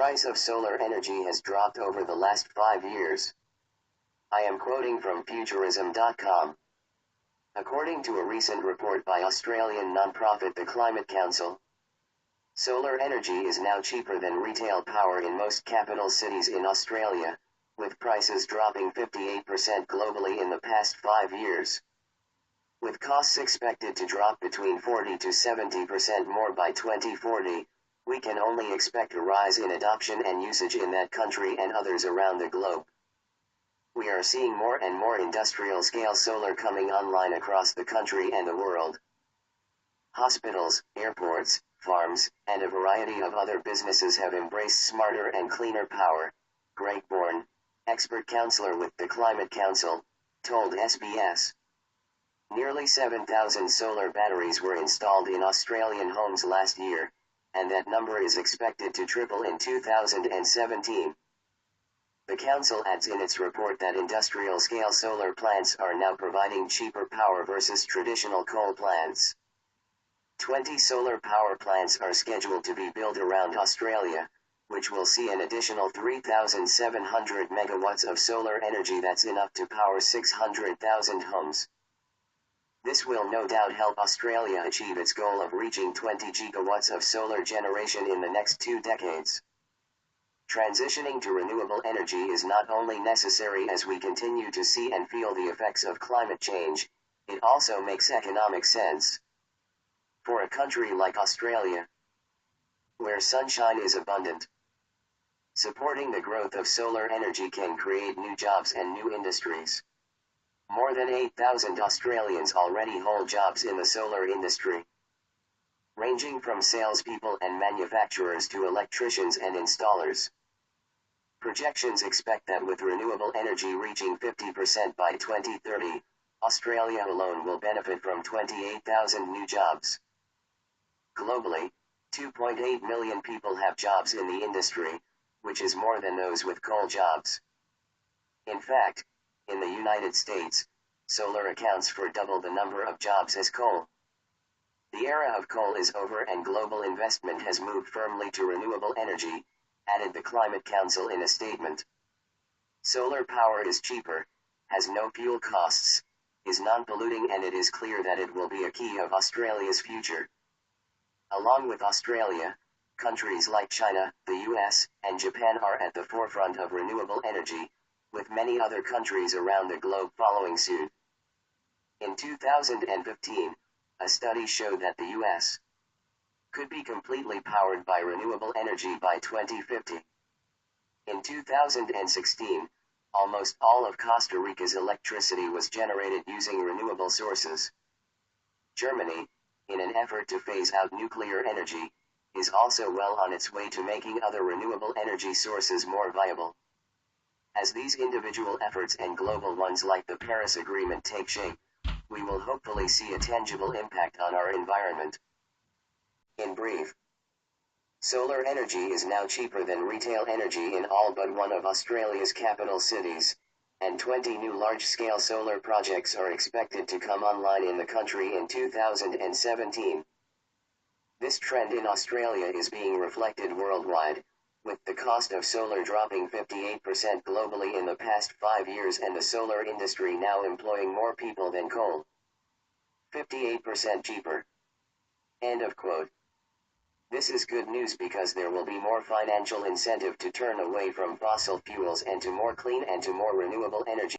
price of solar energy has dropped over the last 5 years. I am quoting from Futurism.com. According to a recent report by Australian non-profit The Climate Council, solar energy is now cheaper than retail power in most capital cities in Australia, with prices dropping 58% globally in the past 5 years. With costs expected to drop between 40 to 70% more by 2040, we can only expect a rise in adoption and usage in that country and others around the globe. We are seeing more and more industrial-scale solar coming online across the country and the world. Hospitals, airports, farms, and a variety of other businesses have embraced smarter and cleaner power, Greg Bourne, expert counselor with the Climate Council, told SBS. Nearly 7,000 solar batteries were installed in Australian homes last year, and that number is expected to triple in 2017. The council adds in its report that industrial-scale solar plants are now providing cheaper power versus traditional coal plants. 20 solar power plants are scheduled to be built around Australia, which will see an additional 3,700 megawatts of solar energy that's enough to power 600,000 homes. This will no doubt help Australia achieve its goal of reaching 20 gigawatts of solar generation in the next 2 decades. Transitioning to renewable energy is not only necessary as we continue to see and feel the effects of climate change, it also makes economic sense. For a country like Australia, where sunshine is abundant, supporting the growth of solar energy can create new jobs and new industries. More than 8,000 Australians already hold jobs in the solar industry, ranging from salespeople and manufacturers to electricians and installers. Projections expect that with renewable energy reaching 50% by 2030, Australia alone will benefit from 28,000 new jobs. Globally, 2.8 million people have jobs in the industry, which is more than those with coal jobs. In fact, in the United States, solar accounts for double the number of jobs as coal. The era of coal is over and global investment has moved firmly to renewable energy, added the Climate Council in a statement. Solar power is cheaper, has no fuel costs, is non-polluting, and it is clear that it will be a key of Australia's future. Along with Australia, countries like China, the US, and Japan are at the forefront of renewable energy, with many other countries around the globe following suit. In 2015, a study showed that the US could be completely powered by renewable energy by 2050. In 2016, almost all of Costa Rica's electricity was generated using renewable sources. Germany, in an effort to phase out nuclear energy, is also well on its way to making other renewable energy sources more viable. As these individual efforts and global ones like the Paris Agreement take shape, we will hopefully see a tangible impact on our environment. In brief, solar energy is now cheaper than retail energy in all but one of Australia's capital cities, and 20 new large-scale solar projects are expected to come online in the country in 2017. This trend in Australia is being reflected worldwide, with the cost of solar dropping 58% globally in the past 5 years and the solar industry now employing more people than coal. 58% cheaper. End of quote. This is good news because there will be more financial incentive to turn away from fossil fuels and to more clean and to more renewable energy.